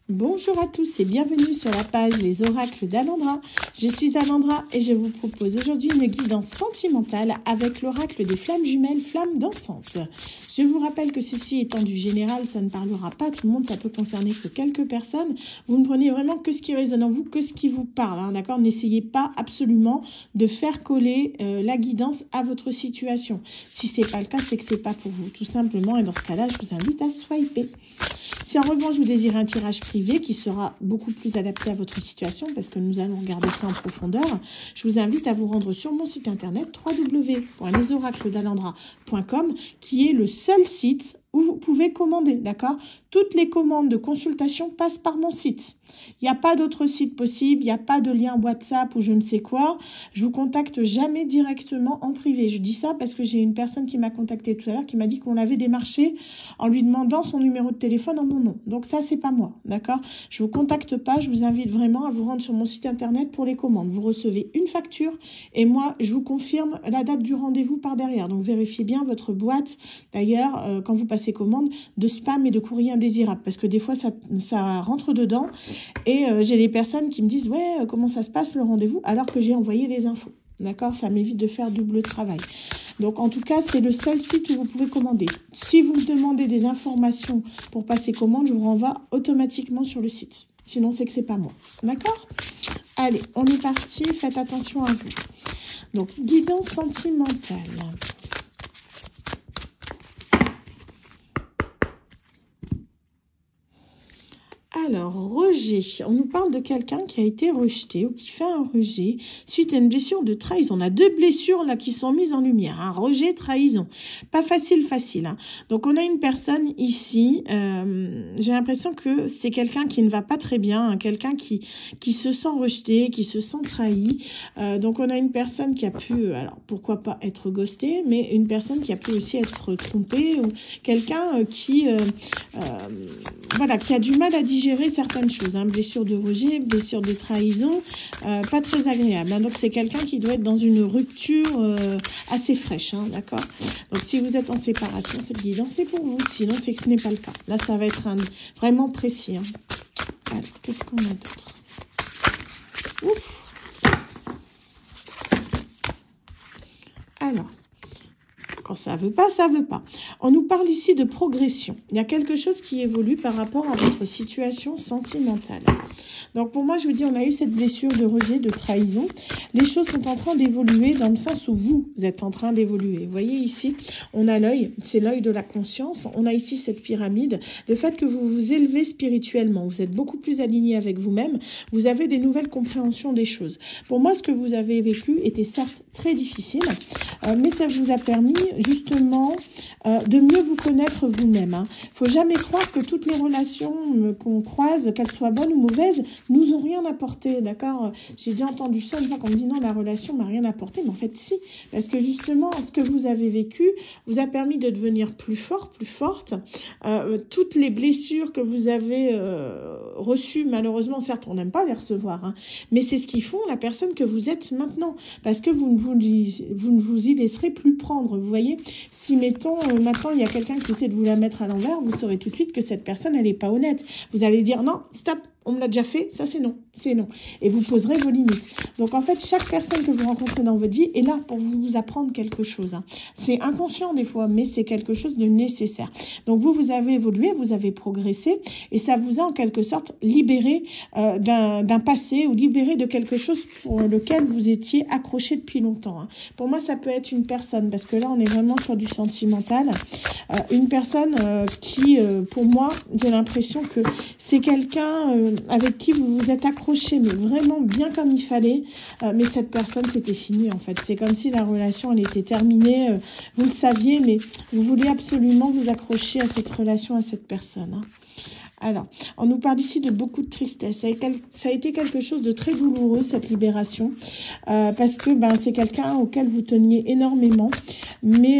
Bonjour à tous et bienvenue sur la page Les Oracles d'Alandra. Je suis Alandra et je vous propose aujourd'hui une guidance sentimentale avec l'oracle des flammes jumelles, flammes dansantes. Je vous rappelle que ceci étant du général, ça ne parlera pas à tout le monde, ça peut concerner que quelques personnes. Vous ne prenez vraiment que ce qui résonne en vous, que ce qui vous parle, hein, d'accord? N'essayez pas absolument de faire coller la guidance à votre situation. Si c'est pas le cas, c'est que c'est pas pour vous, tout simplement. Et dans ce cas-là, je vous invite à swiper. Si en revanche vous désirez un tirage privé qui sera beaucoup plus adapté à votre situation, parce que nous allons regarder ça en profondeur, je vous invite à vous rendre sur mon site internet www.lesoracled'alandra.com qui est le seul site où vous pouvez commander, d'accord? Toutes les commandes de consultation passent par mon site. Il n'y a pas d'autre site possible, il n'y a pas de lien WhatsApp ou je ne sais quoi. Je vous contacte jamais directement en privé. Je dis ça parce que j'ai une personne qui m'a contacté tout à l'heure qui m'a dit qu'on l'avait démarché en lui demandant son numéro de téléphone en mon nom. Donc ça, c'est pas moi, d'accord? Je vous contacte pas, je vous invite vraiment à vous rendre sur mon site internet pour les commandes. Vous recevez une facture et moi, je vous confirme la date du rendez-vous par derrière. Donc vérifiez bien votre boîte, d'ailleurs, quand vous passez commande, de spam et de courrier indésirable parce que des fois, ça rentre dedans. Et j'ai des personnes qui me disent « Ouais, comment ça se passe le rendez-vous ?» alors que j'ai envoyé les infos. D'accord? Ça m'évite de faire double travail. Donc, en tout cas, c'est le seul site où vous pouvez commander. Si vous me demandez des informations pour passer commande, je vous renvoie automatiquement sur le site. Sinon, c'est que c'est pas moi. D'accord? Allez, on est parti. Faites attention à vous. Donc, guidance sentimentale. Alors, rejet. On nous parle de quelqu'un qui a été rejeté ou qui fait un rejet suite à une blessure de trahison. On a deux blessures là qui sont mises en lumière. Un rejet, trahison. Pas facile. Hein. Donc, on a une personne ici. J'ai l'impression que c'est quelqu'un qui ne va pas très bien. Hein, quelqu'un qui se sent rejeté, qui se sent trahi. Donc, on a une personne qui a pu, alors pourquoi pas être ghostée, mais une personne qui a pu aussi être trompée ou quelqu'un qui a du mal à digérer certaines choses, hein, blessure de rejet, blessure de trahison, pas très agréable. Hein, donc c'est quelqu'un qui doit être dans une rupture assez fraîche, hein, d'accord. Donc si vous êtes en séparation, cette guidance c'est pour vous. Sinon c'est que ce n'est pas le cas. Là ça va être vraiment précis. Hein. Alors qu'est-ce qu'on a d'autre? Ouf. Alors. Quand ça veut pas, ça veut pas. On nous parle ici de progression. Il y a quelque chose qui évolue par rapport à votre situation sentimentale. Donc pour moi, je vous dis, on a eu cette blessure de rejet, de trahison. Les choses sont en train d'évoluer dans le sens où vous êtes en train d'évoluer. Vous voyez ici, on a l'œil, c'est l'œil de la conscience. On a ici cette pyramide. Le fait que vous vous élevez spirituellement, vous êtes beaucoup plus aligné avec vous-même. Vous avez des nouvelles compréhensions des choses. Pour moi, ce que vous avez vécu était certes très difficile, mais ça vous a permis justement de mieux vous connaître vous-même. Hein. Faut jamais croire que toutes les relations qu'on croise, qu'elles soient bonnes ou mauvaises, nous ont rien apporté, d'accord? J'ai déjà entendu ça une fois qu'on me dit non, la relation m'a rien apporté, mais en fait si, parce que justement ce que vous avez vécu vous a permis de devenir plus fort, plus forte. Toutes les blessures que vous avez reçues, malheureusement, certes on n'aime pas les recevoir, hein, mais c'est ce qui font la personne que vous êtes maintenant, parce que vous ne vous y laisserez plus prendre. Vous voyez, si mettons maintenant il y a quelqu'un qui essaie de vous la mettre à l'envers, vous saurez tout de suite que cette personne elle est pas honnête. Vous allez dire non, stop, on me l'a déjà fait, ça c'est non, c'est non. Et vous poserez vos limites. Donc en fait, chaque personne que vous rencontrez dans votre vie est là pour vous apprendre quelque chose. Hein. C'est inconscient des fois, mais c'est quelque chose de nécessaire. Donc vous avez évolué, vous avez progressé, et ça vous a en quelque sorte libéré d'un passé ou libéré de quelque chose pour lequel vous étiez accroché depuis longtemps. Hein. Pour moi, ça peut être une personne, parce que là, on est vraiment sur du sentimental. Une personne qui, pour moi, j'ai l'impression que c'est quelqu'un avec qui vous vous êtes accroché, mais vraiment bien comme il fallait, mais cette personne, c'était fini, en fait. C'est comme si la relation, elle était terminée, vous le saviez, mais vous vouliez absolument vous accrocher à cette relation, à cette personne. Hein. Alors, on nous parle ici de beaucoup de tristesse. Ça a été quelque chose de très douloureux, cette libération, parce que c'est quelqu'un auquel vous teniez énormément. Mais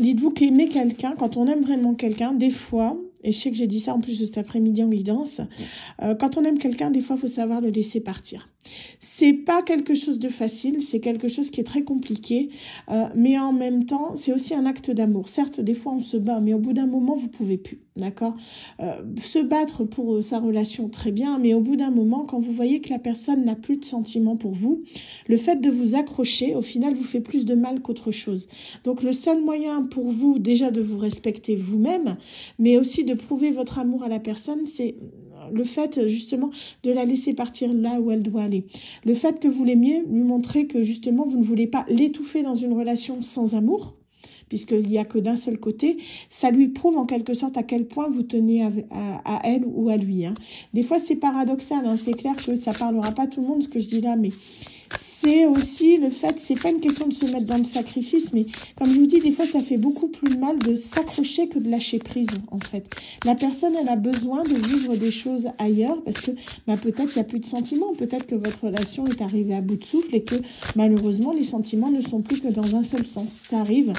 dites-vous qu'aimer quelqu'un, quand on aime vraiment quelqu'un, des fois, et je sais que j'ai dit ça en plus de cet après-midi en guidance, quand on aime quelqu'un, des fois, il faut savoir le laisser partir. C'est pas quelque chose de facile, c'est quelque chose qui est très compliqué, mais en même temps, c'est aussi un acte d'amour. Certes, des fois, on se bat, mais au bout d'un moment, vous pouvez plus, d'accord? Se battre pour sa relation, très bien, mais au bout d'un moment, quand vous voyez que la personne n'a plus de sentiments pour vous, le fait de vous accrocher, au final, vous fait plus de mal qu'autre chose. Donc, le seul moyen pour vous, déjà, de vous respecter vous-même, mais aussi de prouver votre amour à la personne, c'est le fait justement de la laisser partir là où elle doit aller. Le fait que vous l'aimiez, lui montrer que justement vous ne voulez pas l'étouffer dans une relation sans amour, puisqu'il n'y a que d'un seul côté, ça lui prouve en quelque sorte à quel point vous tenez à elle ou à lui. Hein. Des fois c'est paradoxal, hein. C'est clair que ça parlera pas tout le monde ce que je dis là, mais c'est aussi le fait, c'est pas une question de se mettre dans le sacrifice, mais comme je vous dis, des fois, ça fait beaucoup plus mal de s'accrocher que de lâcher prise, en fait. La personne, elle a besoin de vivre des choses ailleurs, parce que peut-être il n'y a plus de sentiments, peut-être que votre relation est arrivée à bout de souffle et que malheureusement, les sentiments ne sont plus que dans un seul sens. Ça arrive,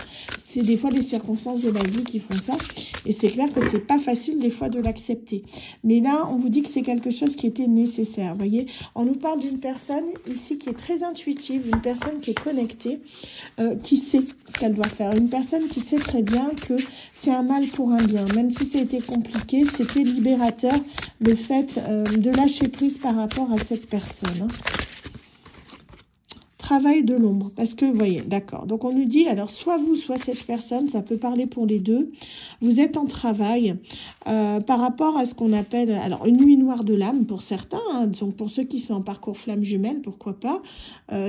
c'est des fois les circonstances de la vie qui font ça, et c'est clair que c'est pas facile des fois de l'accepter. Mais là, on vous dit que c'est quelque chose qui était nécessaire, vous voyez. On nous parle d'une personne ici qui est très intuitive, une personne qui est connectée, qui sait ce qu'elle doit faire, une personne qui sait très bien que c'est un mal pour un bien, même si c'était compliqué, c'était libérateur le fait de lâcher prise par rapport à cette personne. Hein. Travail de l'ombre, parce que, vous voyez, d'accord. Donc, on nous dit, alors, soit vous, soit cette personne, ça peut parler pour les deux, vous êtes en travail par rapport à ce qu'on appelle, alors, une nuit noire de l'âme pour certains, hein, donc pour ceux qui sont en parcours flamme jumelle, pourquoi pas,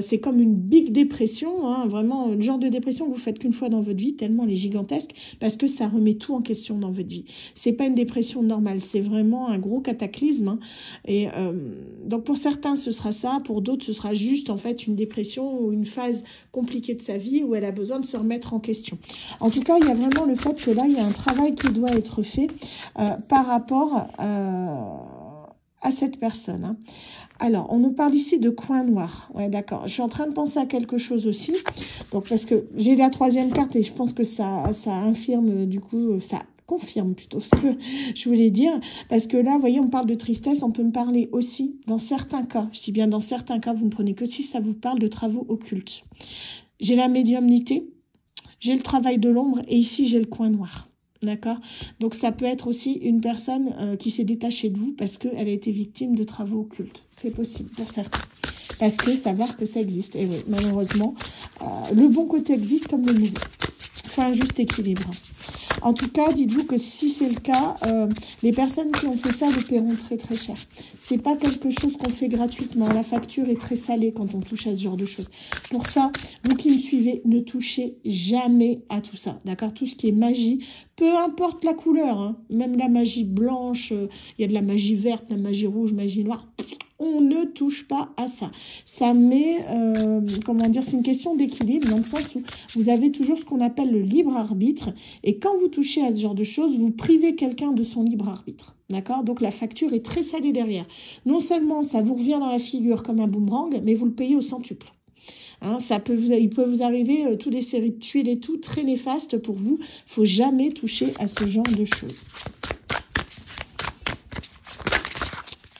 c'est comme une big dépression, hein, vraiment, le genre de dépression que vous faites qu'une fois dans votre vie, tellement elle est gigantesque, parce que ça remet tout en question dans votre vie. C'est pas une dépression normale, c'est vraiment un gros cataclysme, hein, et donc, pour certains, ce sera ça, pour d'autres, ce sera juste, en fait, une dépression ou une phase compliquée de sa vie où elle a besoin de se remettre en question. En tout cas, il y a vraiment le fait que là, il y a un travail qui doit être fait par rapport à cette personne. Hein. Alors, on nous parle ici de coin noir. Ouais, d'accord. Je suis en train de penser à quelque chose aussi. Donc, parce que j'ai la troisième carte et je pense que ça infirme, du coup, ça confirme plutôt ce que je voulais dire, parce que là, vous voyez, on parle de tristesse, on peut me parler aussi, dans certains cas, je dis bien dans certains cas, vous ne prenez que si ça vous parle de travaux occultes. J'ai la médiumnité, j'ai le travail de l'ombre, et ici, j'ai le coin noir. D'accord? Donc, ça peut être aussi une personne qui s'est détachée de vous parce qu'elle a été victime de travaux occultes. C'est possible pour certains. Parce que savoir que ça existe. Et oui, malheureusement, le bon côté existe comme le mauvais. Il faut un juste équilibre. En tout cas, dites-vous que si c'est le cas, les personnes qui ont fait ça le paieront très très cher. C'est pas quelque chose qu'on fait gratuitement. La facture est très salée quand on touche à ce genre de choses. Pour ça, vous qui me suivez, ne touchez jamais à tout ça. D'accord? Tout ce qui est magie, peu importe la couleur, hein, même la magie blanche, il y a de la magie verte, la magie rouge, magie noire. On ne touche pas à ça. Ça met, comment dire, c'est une question d'équilibre dans le sens où vous avez toujours ce qu'on appelle le libre arbitre. Et quand vous touchez à ce genre de choses, vous privez quelqu'un de son libre arbitre. D'accord? Donc la facture est très salée derrière. Non seulement ça vous revient dans la figure comme un boomerang, mais vous le payez au centuple. Hein, il peut vous arriver toutes les séries de tuiles et tout, très néfaste pour vous. Il ne faut jamais toucher à ce genre de choses.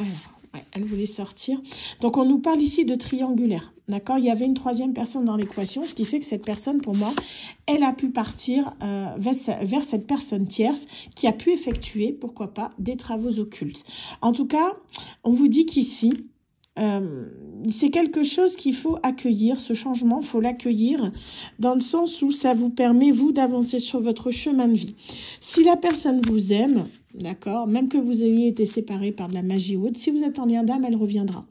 Alors. Elle voulait sortir. Donc, on nous parle ici de triangulaire. D'accord? Il y avait une troisième personne dans l'équation, ce qui fait que cette personne, pour moi, elle a pu partir vers cette personne tierce qui a pu effectuer, pourquoi pas, des travaux occultes. En tout cas, on vous dit qu'ici, c'est quelque chose qu'il faut accueillir, ce changement, il faut l'accueillir dans le sens où ça vous permet, vous, d'avancer sur votre chemin de vie. Si la personne vous aime, d'accord, même que vous ayez été séparés par de la magie ou autre, si vous êtes en lien d'âme, elle reviendra.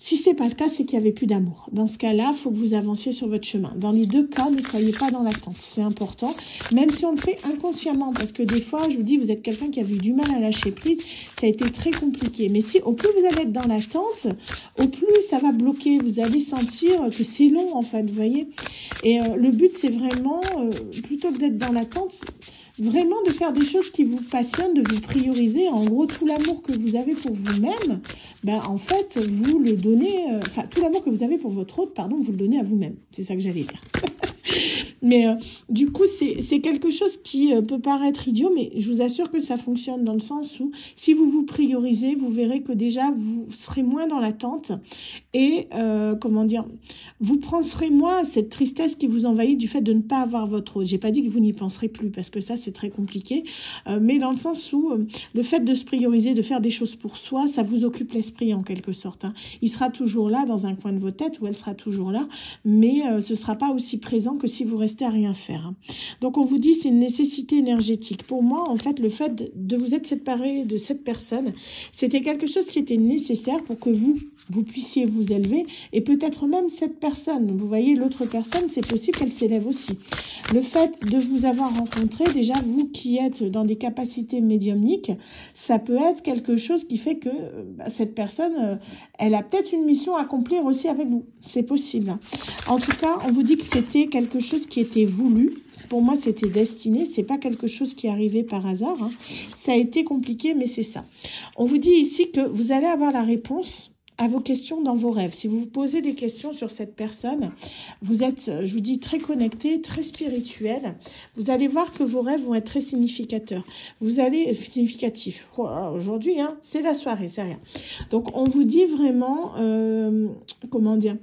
Si c'est pas le cas, c'est qu'il n'y avait plus d'amour. Dans ce cas-là, il faut que vous avanciez sur votre chemin. Dans les deux cas, ne soyez pas dans l'attente. C'est important, même si on le fait inconsciemment. Parce que des fois, je vous dis, vous êtes quelqu'un qui a eu du mal à lâcher prise. Ça a été très compliqué. Mais si, au plus vous allez être dans l'attente, au plus ça va bloquer. Vous allez sentir que c'est long, en fait, vous voyez. Et le but, c'est vraiment, plutôt que d'être dans l'attente, vraiment de faire des choses qui vous passionnent, de vous prioriser. En gros, tout l'amour que vous avez pour vous-même, ben, en fait, vous le donnez... Enfin, tout l'amour que vous avez pour votre autre, pardon, vous le donnez à vous-même. C'est ça que j'allais dire. Mais du coup, c'est quelque chose qui peut paraître idiot, mais je vous assure que ça fonctionne dans le sens où si vous vous priorisez, vous verrez que déjà, vous serez moins dans l'attente et, comment dire, vous penserez moins à cette tristesse qui vous envahit du fait de ne pas avoir votre autre. J'ai pas dit que vous n'y penserez plus parce que ça, c'est très compliqué, mais dans le sens où le fait de se prioriser, de faire des choses pour soi, ça vous occupe l'esprit en quelque sorte. Hein. Il sera toujours là dans un coin de votre tête ou elle sera toujours là, mais ce sera pas aussi présent que si vous restez à rien faire. Hein. Donc on vous dit c'est une nécessité énergétique. Pour moi, en fait, le fait de vous être séparé de cette personne, c'était quelque chose qui était nécessaire pour que vous puissiez vous élever et peut-être même cette personne. Vous voyez, l'autre personne, c'est possible qu'elle s'élève aussi. Le fait de vous avoir rencontré, déjà vous qui êtes dans des capacités médiumniques, ça peut être quelque chose qui fait que cette personne, elle a peut-être une mission à accomplir aussi avec vous. C'est possible. Hein. En tout cas, on vous dit que c'était quelque chose qui était voulu. Pour moi, c'était destiné. C'est pas quelque chose qui est arrivé par hasard. Hein. Ça a été compliqué, mais c'est ça. On vous dit ici que vous allez avoir la réponse à vos questions dans vos rêves. Si vous vous posez des questions sur cette personne, vous êtes, je vous dis, très connecté, très spirituel. Vous allez voir que vos rêves vont être très significateurs. Vous allez, significatifs. Oh, aujourd'hui, hein, c'est la soirée, c'est rien. Donc, on vous dit vraiment, comment dire,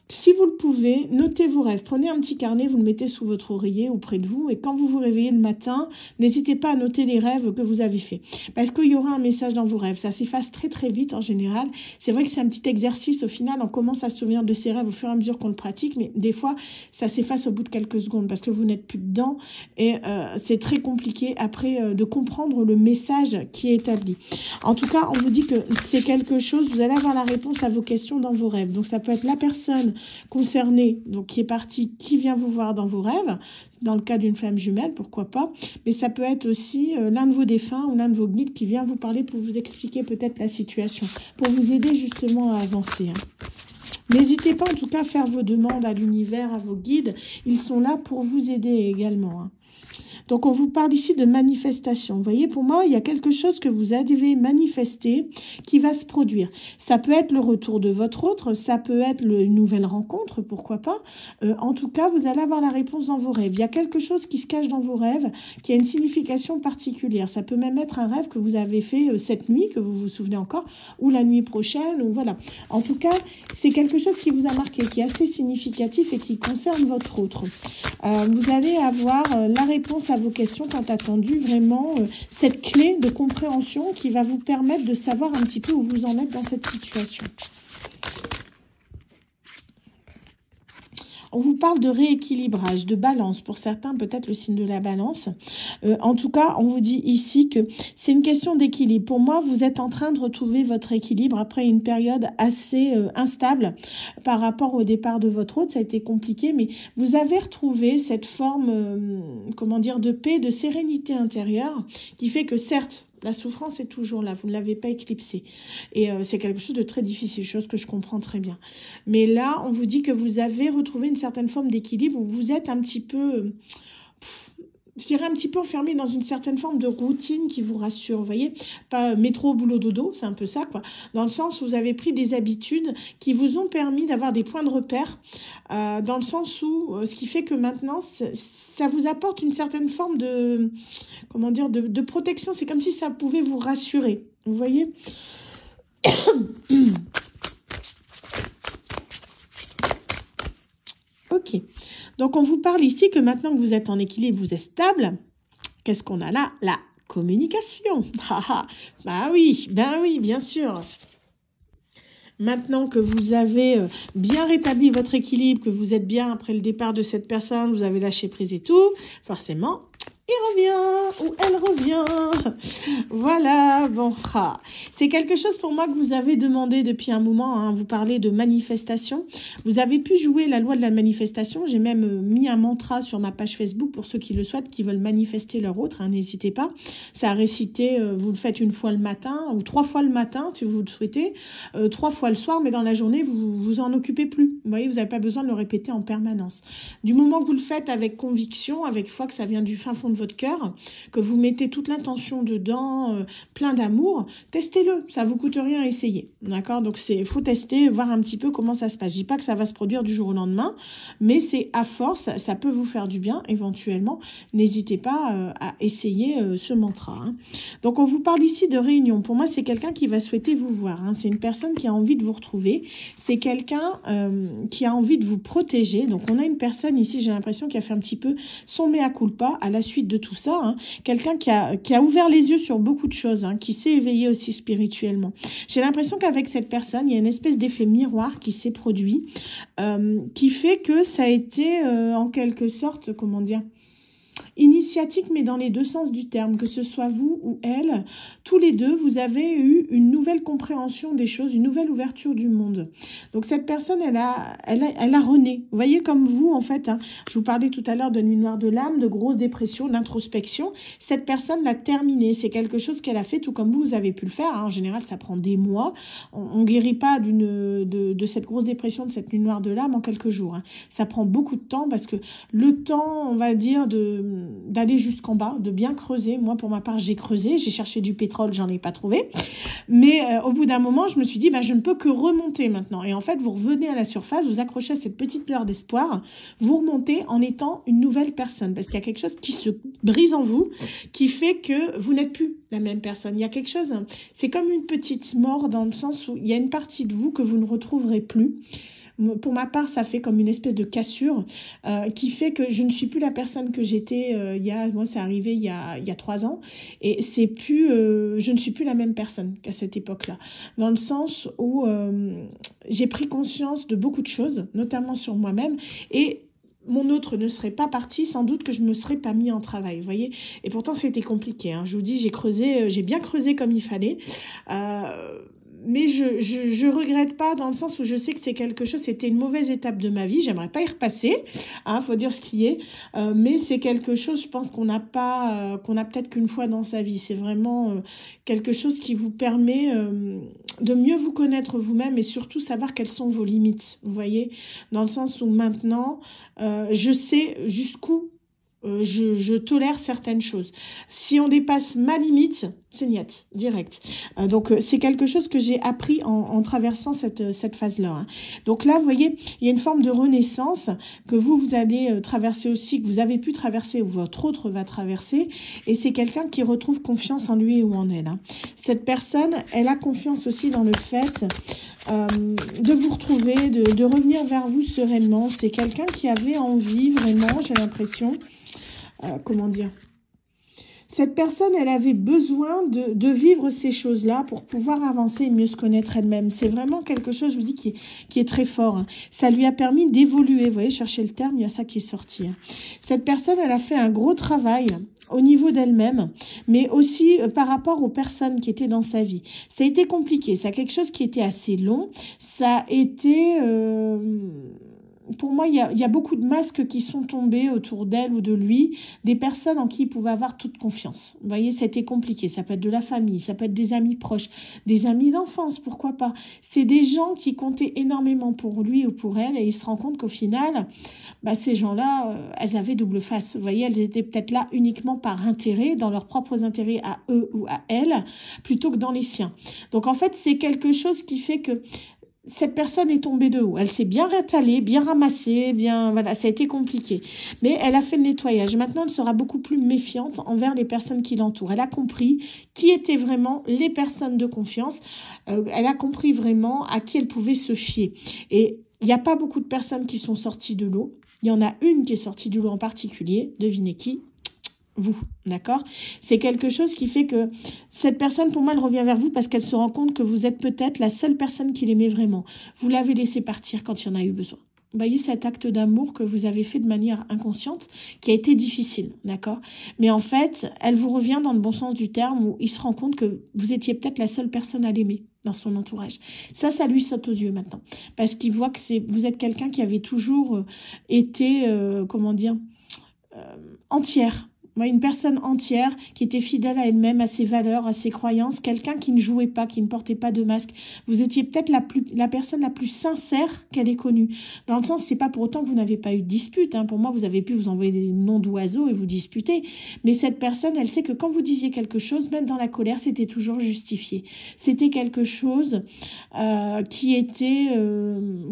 si vous le pouvez, notez vos rêves. Prenez un petit carnet, vous le mettez sous votre oreiller ou près de vous. Et quand vous vous réveillez le matin, n'hésitez pas à noter les rêves que vous avez faits. Parce qu'il y aura un message dans vos rêves. Ça s'efface très très vite en général. C'est vrai que c'est un petit exercice. Au final, on commence à se souvenir de ses rêves au fur et à mesure qu'on le pratique. Mais des fois, ça s'efface au bout de quelques secondes parce que vous n'êtes plus dedans. Et c'est très compliqué après de comprendre le message qui est établi. En tout cas, on vous dit que c'est quelque chose. Vous allez avoir la réponse à vos questions dans vos rêves. Donc ça peut être la personne concernée, donc qui est partie, qui vient vous voir dans vos rêves, dans le cas d'une flamme jumelle, pourquoi pas, mais ça peut être aussi l'un de vos défunts ou l'un de vos guides qui vient vous parler pour vous expliquer peut-être la situation, pour vous aider justement à avancer. Hein. N'hésitez pas en tout cas à faire vos demandes à l'univers, à vos guides, ils sont là pour vous aider également. Hein. Donc, on vous parle ici de manifestation. Vous voyez, pour moi, il y a quelque chose que vous avez manifesté qui va se produire. Ça peut être le retour de votre autre, ça peut être une nouvelle rencontre, pourquoi pas. En tout cas, vous allez avoir la réponse dans vos rêves. Il y a quelque chose qui se cache dans vos rêves qui a une signification particulière. Ça peut même être un rêve que vous avez fait cette nuit, que vous vous souvenez encore, ou la nuit prochaine, ou voilà. En tout cas, c'est quelque chose qui vous a marqué, qui est assez significatif et qui concerne votre autre. Vous allez avoir la réponse à vos questions tant attendues, vraiment cette clé de compréhension qui va vous permettre de savoir un petit peu où vous en êtes dans cette situation. On vous parle de rééquilibrage, de balance. Pour certains, peut-être le signe de la balance. En tout cas, on vous dit ici que c'est une question d'équilibre. Pour moi, vous êtes en train de retrouver votre équilibre après une période assez instable par rapport au départ de votre hôte. Ça a été compliqué, mais vous avez retrouvé cette forme, comment dire, de paix, de sérénité intérieure qui fait que certes, la souffrance est toujours là, vous ne l'avez pas éclipsée. Et c'est quelque chose de très difficile, chose que je comprends très bien. Mais là, on vous dit que vous avez retrouvé une certaine forme d'équilibre, où vous êtes un petit peu... je dirais un petit peu enfermé dans une certaine forme de routine qui vous rassure, vous voyez, pas métro, boulot, dodo, c'est un peu ça, quoi, dans le sens où vous avez pris des habitudes qui vous ont permis d'avoir des points de repère, dans le sens où, ce qui fait que maintenant, ça vous apporte une certaine forme de, comment dire, de protection, c'est comme si ça pouvait vous rassurer, vous voyez. Ok. Donc, on vous parle ici que maintenant que vous êtes en équilibre, vous êtes stable. Qu'est-ce qu'on a là? La communication. Ben oui, bien sûr. Maintenant que vous avez bien rétabli votre équilibre, que vous êtes bien après le départ de cette personne, vous avez lâché prise et tout, forcément, il revient ou elle revient. Voilà, bon, c'est quelque chose pour moi que vous avez demandé depuis un moment, hein, vous parlez de manifestation. Vous avez pu jouer la loi de la manifestation, j'ai même mis un mantra sur ma page Facebook pour ceux qui le souhaitent, qui veulent manifester leur autre, hein, n'hésitez pas. Ça a récité, vous le faites une fois le matin ou 3 fois le matin si vous le souhaitez, 3 fois le soir, mais dans la journée, vous vous en occupez plus. Vous voyez, vous n'avez pas besoin de le répéter en permanence. Du moment que vous le faites avec conviction, avec foi, que ça vient du fin fond de votre cœur, que vous mettez toute l'intention dedans, plein d'amour, testez-le, ça vous coûte rien à essayer, d'accord? Donc faut tester, voir un petit peu comment ça se passe. Je dis pas que ça va se produire du jour au lendemain, mais c'est à force, ça peut vous faire du bien éventuellement. N'hésitez pas à essayer ce mantra, hein. Donc on vous parle ici de réunion. Pour moi, c'est quelqu'un qui va souhaiter vous voir, hein. C'est une personne qui a envie de vous retrouver. C'est quelqu'un qui a envie de vous protéger. Donc on a une personne ici, j'ai l'impression, qui a fait un petit peu son mea culpa à la suite de tout ça, hein. Quelqu'un qui a ouvert les yeux sur beaucoup de choses, hein, qui s'est éveillé aussi spirituellement. J'ai l'impression qu'avec cette personne, il y a une espèce d'effet miroir qui s'est produit, qui fait que ça a été en quelque sorte, comment dire, initiatique, mais dans les deux sens du terme, que ce soit vous ou elle, tous les deux, vous avez eu une nouvelle compréhension des choses, une nouvelle ouverture du monde. Donc cette personne, elle a rené. Vous voyez, comme vous, en fait, hein, je vous parlais tout à l'heure de nuit noire de l'âme, de grosse dépression, d'introspection. Cette personne l'a terminé. C'est quelque chose qu'elle a fait, tout comme vous avez pu le faire, hein. En général, ça prend des mois. On guérit pas de cette grosse dépression, de cette nuit noire de l'âme en quelques jours, hein. Ça prend beaucoup de temps parce que le temps, on va dire, d'aller jusqu'en bas, de bien creuser. Moi, pour ma part, j'ai creusé, j'ai cherché du pétrole, j'en ai pas trouvé. Mais au bout d'un moment, je me suis dit, bah, je ne peux que remonter maintenant. Et en fait, vous revenez à la surface, vous accrochez à cette petite lueur d'espoir, vous remontez en étant une nouvelle personne. Parce qu'il y a quelque chose qui se brise en vous, qui fait que vous n'êtes plus la même personne. Il y a quelque chose, hein, c'est comme une petite mort dans le sens où il y a une partie de vous que vous ne retrouverez plus. Pour ma part, ça fait comme une espèce de cassure qui fait que je ne suis plus la personne que j'étais moi c'est arrivé il y a 3 ans, et c'est plus, je ne suis plus la même personne qu'à cette époque-là, dans le sens où j'ai pris conscience de beaucoup de choses, notamment sur moi-même, et mon autre ne serait pas parti, sans doute que je ne me serais pas mis en travail, vous voyez. Et pourtant, c'était compliqué, hein. Je vous dis, j'ai creusé, j'ai bien creusé comme il fallait. Mais je regrette pas, dans le sens où je sais que c'est quelque chose, c'était une mauvaise étape de ma vie, j'aimerais pas y repasser, hein, faut dire ce qui est, mais c'est quelque chose, je pense qu'on n'a peut-être qu'une fois dans sa vie. C'est vraiment quelque chose qui vous permet de mieux vous connaître vous-même et surtout savoir quelles sont vos limites, vous voyez, dans le sens où maintenant, je sais jusqu'où je tolère certaines choses. Si on dépasse ma limite, c'est niet, direct. Donc, c'est quelque chose que j'ai appris en traversant cette phase-là, hein. Donc là, vous voyez, il y a une forme de renaissance que vous allez traverser aussi, que vous avez pu traverser, ou votre autre va traverser. Et c'est quelqu'un qui retrouve confiance en lui ou en elle, hein. Cette personne, elle a confiance aussi dans le fait de vous retrouver, de revenir vers vous sereinement. C'est quelqu'un qui avait envie, vraiment, j'ai l'impression... comment dire, cette personne, elle avait besoin de vivre ces choses-là pour pouvoir avancer et mieux se connaître elle-même. C'est vraiment quelque chose, je vous dis, qui est très fort, hein. Ça lui a permis d'évoluer. Vous voyez, cherchez le terme, il y a ça qui est sorti, hein. Cette personne, elle a fait un gros travail au niveau d'elle-même, mais aussi par rapport aux personnes qui étaient dans sa vie. Ça a été compliqué, ça a quelque chose qui était assez long. Ça a été... pour moi, il y a beaucoup de masques qui sont tombés autour d'elle ou de lui, des personnes en qui il pouvait avoir toute confiance. Vous voyez, c'était compliqué. Ça peut être de la famille, ça peut être des amis proches, des amis d'enfance, pourquoi pas. C'est des gens qui comptaient énormément pour lui ou pour elle, et il se rend compte qu'au final, bah, ces gens-là, elles avaient double face. Vous voyez, elles étaient peut-être là uniquement par intérêt, dans leurs propres intérêts à eux ou à elles, plutôt que dans les siens. Donc en fait, c'est quelque chose qui fait que cette personne est tombée de haut. Elle s'est bien rétalée, bien ramassée, bien, voilà, ça a été compliqué. Mais elle a fait le nettoyage. Maintenant, elle sera beaucoup plus méfiante envers les personnes qui l'entourent. Elle a compris qui étaient vraiment les personnes de confiance. Elle a compris vraiment à qui elle pouvait se fier. Et il n'y a pas beaucoup de personnes qui sont sorties de l'eau. Il y en a une qui est sortie de l'eau en particulier. Devinez qui ? Vous, d'accord? C'est quelque chose qui fait que cette personne, pour moi, elle revient vers vous parce qu'elle se rend compte que vous êtes peut-être la seule personne qui l'aimait vraiment. Vous l'avez laissé partir quand il y en a eu besoin. Vous voyez cet acte d'amour que vous avez fait de manière inconsciente, qui a été difficile, d'accord? Mais en fait, elle vous revient dans le bon sens du terme, où il se rend compte que vous étiez peut-être la seule personne à l'aimer dans son entourage. Ça lui saute aux yeux maintenant. Parce qu'il voit que vous êtes quelqu'un qui avait toujours été, comment dire, entière. Moi, une personne entière qui était fidèle à elle-même, à ses valeurs, à ses croyances, quelqu'un qui ne jouait pas, qui ne portait pas de masque. Vous étiez peut-être la personne la plus sincère qu'elle ait connue. Dans le sens, c'est pas pour autant que vous n'avez pas eu de dispute. Hein. Pour moi, vous avez pu vous envoyer des noms d'oiseaux et vous disputer. Mais cette personne, elle sait que quand vous disiez quelque chose, même dans la colère, c'était toujours justifié. C'était quelque chose qui était,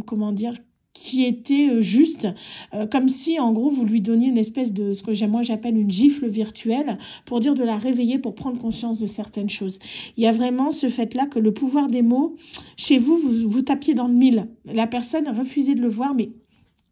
comment dire, qui était juste, comme si en gros vous lui donniez une espèce de, ce que moi j'appelle une gifle virtuelle, pour dire de la réveiller, pour prendre conscience de certaines choses. Il y a vraiment ce fait-là que le pouvoir des mots, chez vous, vous tapiez dans le mille. La personne refusait de le voir, mais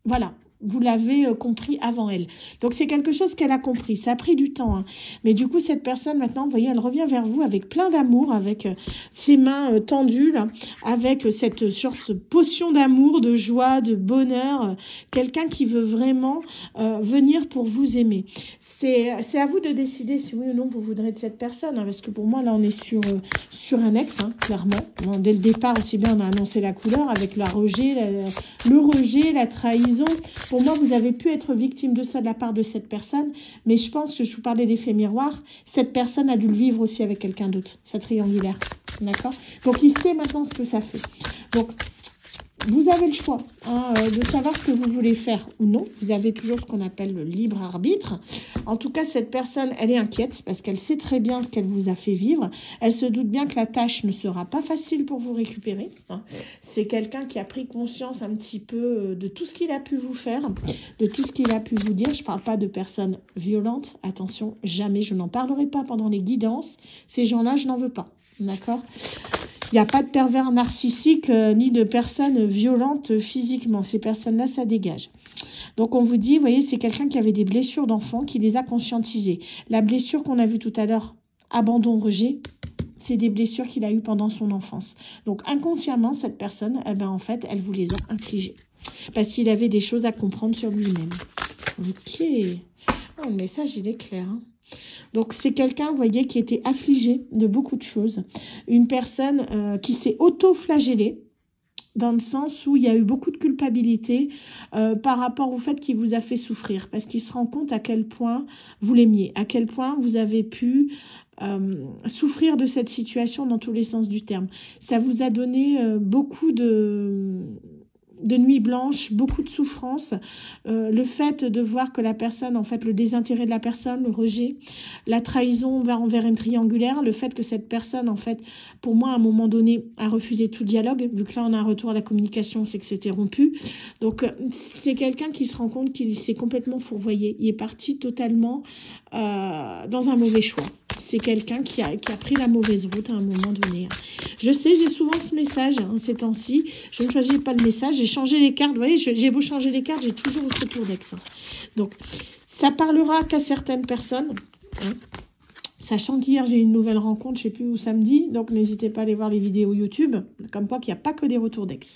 voilà. Vous l'avez compris avant elle. Donc, c'est quelque chose qu'elle a compris. Ça a pris du temps. Hein. Mais du coup, cette personne, maintenant, vous voyez, elle revient vers vous avec plein d'amour, avec ses mains tendues, là, avec cette sorte de potion d'amour, de joie, de bonheur. Quelqu'un qui veut vraiment venir pour vous aimer. C'est à vous de décider si oui ou non vous voudrez de cette personne. Hein, parce que pour moi, là, on est sur un ex, hein, clairement. Bon, dès le départ, aussi bien, on a annoncé la couleur avec le rejet, la trahison. Pour moi, vous avez pu être victime de ça de la part de cette personne, mais je pense que je vous parlais d'effet miroir, cette personne a dû le vivre aussi avec quelqu'un d'autre, sa triangulaire, d'accord? Donc, il sait maintenant ce que ça fait. Donc, vous avez le choix hein, de savoir ce que vous voulez faire ou non. Vous avez toujours ce qu'on appelle le libre arbitre. En tout cas, cette personne, elle est inquiète parce qu'elle sait très bien ce qu'elle vous a fait vivre. Elle se doute bien que la tâche ne sera pas facile pour vous récupérer. Hein. C'est quelqu'un qui a pris conscience un petit peu de tout ce qu'il a pu vous faire, de tout ce qu'il a pu vous dire. Je ne parle pas de personnes violentes. Attention, jamais, je n'en parlerai pas pendant les guidances. Ces gens-là, je n'en veux pas. D'accord ? Il n'y a pas de pervers narcissique ni de personnes violentes physiquement. Ces personnes-là, ça dégage. Donc, on vous dit, vous voyez, c'est quelqu'un qui avait des blessures d'enfant, qui les a conscientisées. La blessure qu'on a vue tout à l'heure, abandon, rejet, c'est des blessures qu'il a eues pendant son enfance. Donc, inconsciemment, cette personne, eh ben, en fait, elle vous les a infligées. Parce qu'il avait des choses à comprendre sur lui-même. Ok. Oh, le message, il est clair, hein. Donc, c'est quelqu'un, vous voyez, qui était affligé de beaucoup de choses. Une personne qui s'est auto-flagellée, dans le sens où il y a eu beaucoup de culpabilité par rapport au fait qu'il vous a fait souffrir. Parce qu'il se rend compte à quel point vous l'aimiez, à quel point vous avez pu souffrir de cette situation dans tous les sens du terme. Ça vous a donné beaucoup de nuits blanches, beaucoup de souffrance, le fait de voir que la personne, en fait, le désintérêt de la personne, le rejet, la trahison envers une triangulaire, le fait que cette personne, en fait, pour moi, à un moment donné, a refusé tout dialogue, vu que là, on a un retour à la communication, c'est que c'était rompu. Donc, c'est quelqu'un qui se rend compte qu'il s'est complètement fourvoyé. Il est parti totalement dans un mauvais choix. C'est quelqu'un qui a pris la mauvaise route à un moment donné. Je sais, j'ai souvent ce message hein, ces temps-ci. Je ne choisis pas le message. J'ai changé les cartes. Vous voyez, j'ai beau changer les cartes, j'ai toujours ce tour d'ex. Hein. Donc, ça parlera qu'à certaines personnes. Hein. Sachant qu'hier, j'ai eu une nouvelle rencontre, je ne sais plus où samedi, donc n'hésitez pas à aller voir les vidéos YouTube, comme quoi qu'il n'y a pas que des retours d'ex.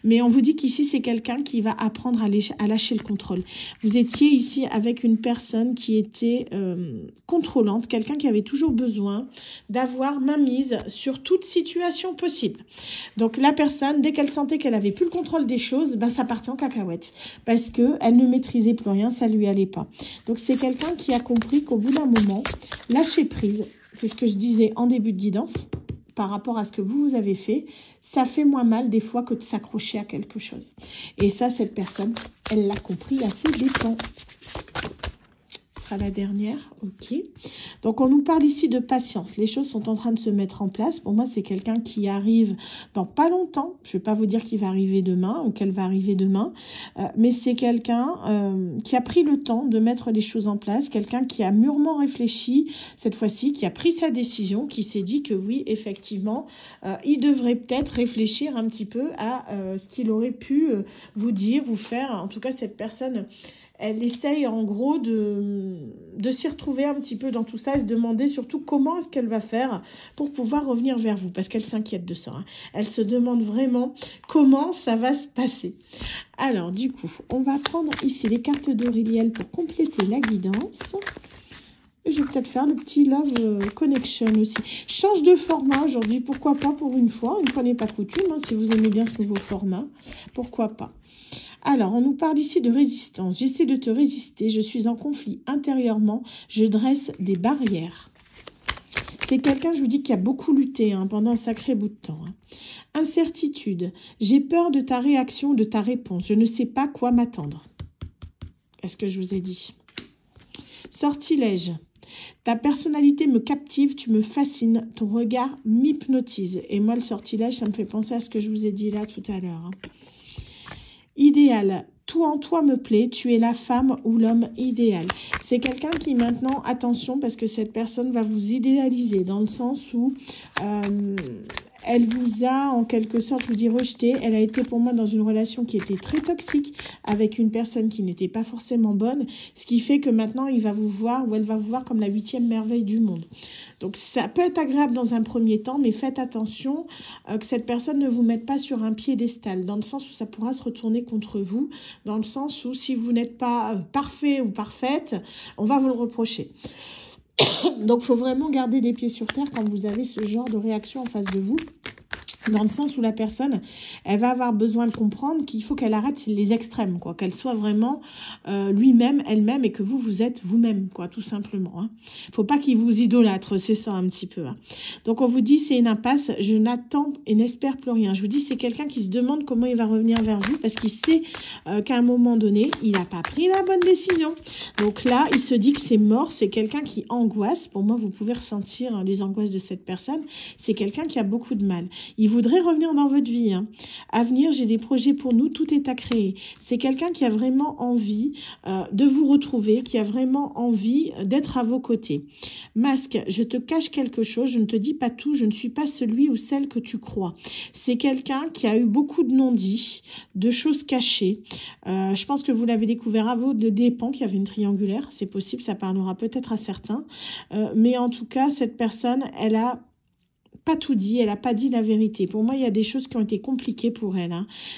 Mais on vous dit qu'ici, c'est quelqu'un qui va apprendre à lâcher le contrôle. Vous étiez ici avec une personne qui était contrôlante, quelqu'un qui avait toujours besoin d'avoir mainmise sur toute situation possible. Donc la personne, dès qu'elle sentait qu'elle avait plus le contrôle des choses, ben, ça partait en cacahuète. Parce qu'elle ne maîtrisait plus rien, ça ne lui allait pas. Donc c'est quelqu'un qui a compris qu'au bout d'un moment, lâcher prise, c'est ce que je disais en début de guidance, par rapport à ce que vous avez fait, ça fait moins mal des fois que de s'accrocher à quelque chose. Et ça, cette personne, elle l'a compris à ses dépens. Ce sera la dernière, ok. Donc, on nous parle ici de patience. Les choses sont en train de se mettre en place. Pour moi, c'est quelqu'un qui arrive dans pas longtemps. Je ne vais pas vous dire qu'il va arriver demain ou qu'elle va arriver demain. Mais c'est quelqu'un qui a pris le temps de mettre les choses en place. Quelqu'un qui a mûrement réfléchi, cette fois-ci, qui a pris sa décision, qui s'est dit que oui, effectivement, il devrait peut-être réfléchir un petit peu à ce qu'il aurait pu vous dire, vous faire. En tout cas, cette personne... Elle essaye en gros de s'y retrouver un petit peu dans tout ça et se demander surtout comment est-ce qu'elle va faire pour pouvoir revenir vers vous. Parce qu'elle s'inquiète de ça. Hein. Elle se demande vraiment comment ça va se passer. Alors du coup, on va prendre ici les cartes d'Aureliel pour compléter la guidance. Et je vais peut-être faire le petit Love Connection aussi. Je change de format aujourd'hui. Pourquoi pas pour une fois. Une fois n'est pas coutume. Hein, si vous aimez bien ce nouveau format. Pourquoi pas. Alors, on nous parle ici de résistance. J'essaie de te résister, je suis en conflit intérieurement, je dresse des barrières. C'est quelqu'un, je vous dis, qui a beaucoup lutté pendant un sacré bout de temps. Incertitude, j'ai peur de ta réaction, de ta réponse, je ne sais pas quoi m'attendre. Est-ce que je vous ai dit? Sortilège. Ta personnalité me captive, tu me fascines, ton regard m'hypnotise. Et moi, le sortilège, ça me fait penser à ce que je vous ai dit là tout à l'heure. Idéal, tout en toi me plaît, tu es la femme ou l'homme idéal. C'est quelqu'un qui maintenant, attention, parce que cette personne va vous idéaliser, dans le sens où elle vous a en quelque sorte, je vous dis, rejeté. Elle a été pour moi dans une relation qui était très toxique, avec une personne qui n'était pas forcément bonne, ce qui fait que maintenant il va vous voir, ou elle va vous voir comme la 8e merveille du monde. Donc ça peut être agréable dans un premier temps, mais faites attention que cette personne ne vous mette pas sur un piédestal, dans le sens où ça pourra se retourner contre vous, dans le sens où si vous n'êtes pas parfait ou parfaite, on va vous le reprocher. Donc, il faut vraiment garder les pieds sur terre quand vous avez ce genre de réaction en face de vous. Dans le sens où la personne, elle va avoir besoin de comprendre qu'il faut qu'elle arrête les extrêmes, quoi. Qu'elle soit vraiment lui-même, elle-même, et que vous êtes vous-même, quoi, tout simplement. Faut pas qu'il vous idolâtre, c'est ça un petit peu. Donc, on vous dit, c'est une impasse, je n'attends et n'espère plus rien. Je vous dis, c'est quelqu'un qui se demande comment il va revenir vers vous, parce qu'il sait qu'à un moment donné, il n'a pas pris la bonne décision. Donc là, il se dit que c'est mort, c'est quelqu'un qui angoisse. Pour moi, vous pouvez ressentir les angoisses de cette personne. C'est quelqu'un qui a beaucoup de mal. Il voudrait revenir dans votre vie. À venir, j'ai des projets pour nous, tout est à créer. C'est quelqu'un qui a vraiment envie de vous retrouver, qui a vraiment envie d'être à vos côtés. Masque, je te cache quelque chose, je ne te dis pas tout, je ne suis pas celui ou celle que tu crois. C'est quelqu'un qui a eu beaucoup de non-dits, de choses cachées. Je pense que vous l'avez découvert à vos dépens, qu'il y avait une triangulaire, c'est possible, ça parlera peut-être à certains. Mais en tout cas, cette personne, elle a pas tout dit, elle n'a pas dit la vérité. Pour moi, il y a des choses qui ont été compliquées pour elle.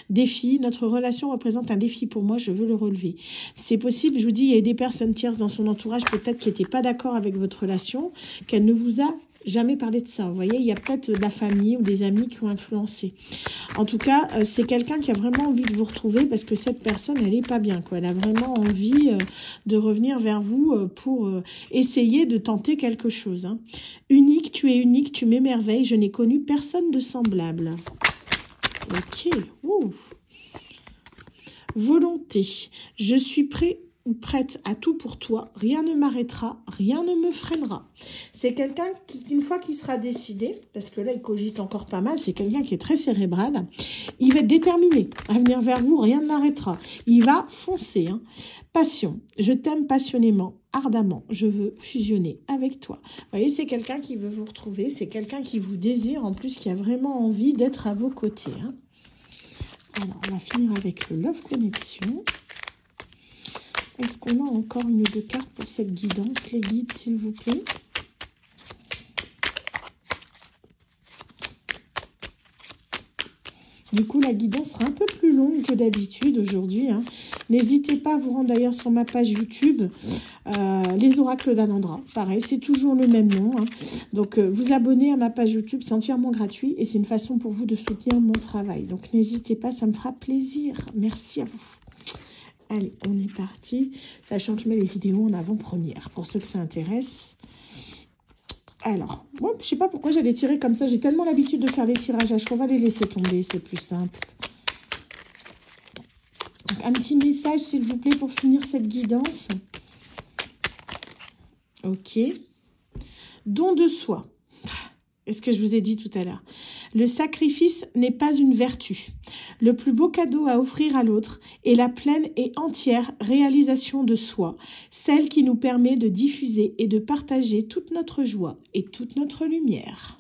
Défi, notre relation représente un défi pour moi, je veux le relever. C'est possible, je vous dis, il y a des personnes tierces dans son entourage peut-être qui n'étaient pas d'accord avec votre relation, qu'elle ne vous a jamais parlé de ça. Vous voyez, il y a peut-être de la famille ou des amis qui ont influencé. En tout cas, c'est quelqu'un qui a vraiment envie de vous retrouver parce que cette personne, elle n'est pas bien, quoi. Elle a vraiment envie de revenir vers vous pour essayer de tenter quelque chose. Unique, tu es unique, tu m'émerveilles, je n'ai connu personne de semblable. Ok. Ouh. Volonté, je suis prêt ou prête à tout pour toi, rien ne m'arrêtera, rien ne me freinera. C'est quelqu'un qui, une fois qu'il sera décidé, parce que là il cogite encore pas mal, c'est quelqu'un qui est très cérébral, il va être déterminé à venir vers vous, rien ne l'arrêtera. Il va foncer. Passion, je t'aime passionnément, ardemment, je veux fusionner avec toi. Vous voyez, c'est quelqu'un qui veut vous retrouver, c'est quelqu'un qui vous désire, en plus qui a vraiment envie d'être à vos côtés. Alors, on va finir avec le Love Connection. Est-ce qu'on a encore une ou deux cartes pour cette guidance? Les guides, s'il vous plaît. Du coup, la guidance sera un peu plus longue que d'habitude aujourd'hui. N'hésitez pas à vous rendre d'ailleurs sur ma page YouTube, les oracles d'Alandra. Pareil, c'est toujours le même nom. Donc, vous abonner à ma page YouTube, c'est entièrement gratuit et c'est une façon pour vous de soutenir mon travail. Donc, n'hésitez pas, ça me fera plaisir. Merci à vous. Allez, on est parti. Sachant que je mets les vidéos en avant-première pour ceux que ça intéresse. Alors, moi, je ne sais pas pourquoi j'allais tirer comme ça. J'ai tellement l'habitude de faire les tirages à chaud. On va les laisser tomber, c'est plus simple. Donc, un petit message, s'il vous plaît, pour finir cette guidance. Ok. Don de soi. Est-ce que je vous ai dit tout à l'heure? Le sacrifice n'est pas une vertu. Le plus beau cadeau à offrir à l'autre est la pleine et entière réalisation de soi, celle qui nous permet de diffuser et de partager toute notre joie et toute notre lumière.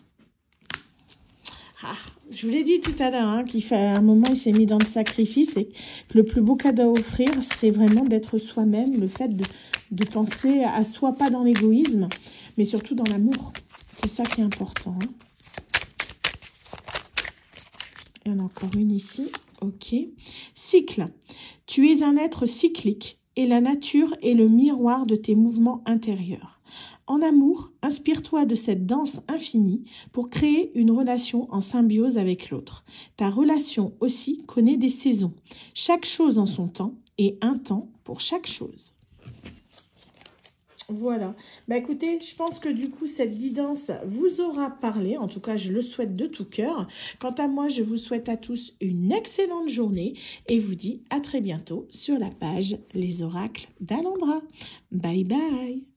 Je vous l'ai dit tout à l'heure, qu'il fait un moment, il s'est mis dans le sacrifice et que le plus beau cadeau à offrir, c'est vraiment d'être soi-même, le fait de penser à soi, pas dans l'égoïsme, mais surtout dans l'amour. C'est ça qui est important. Il y en a encore une ici. Ok. Cycle. Tu es un être cyclique et la nature est le miroir de tes mouvements intérieurs. En amour, inspire-toi de cette danse infinie pour créer une relation en symbiose avec l'autre. Ta relation aussi connaît des saisons. Chaque chose en son temps et un temps pour chaque chose. Voilà. Bah écoutez, je pense que du coup, cette guidance vous aura parlé. En tout cas, je le souhaite de tout cœur. Quant à moi, je vous souhaite à tous une excellente journée et vous dis à très bientôt sur la page Les Oracles d'Alondra. Bye bye.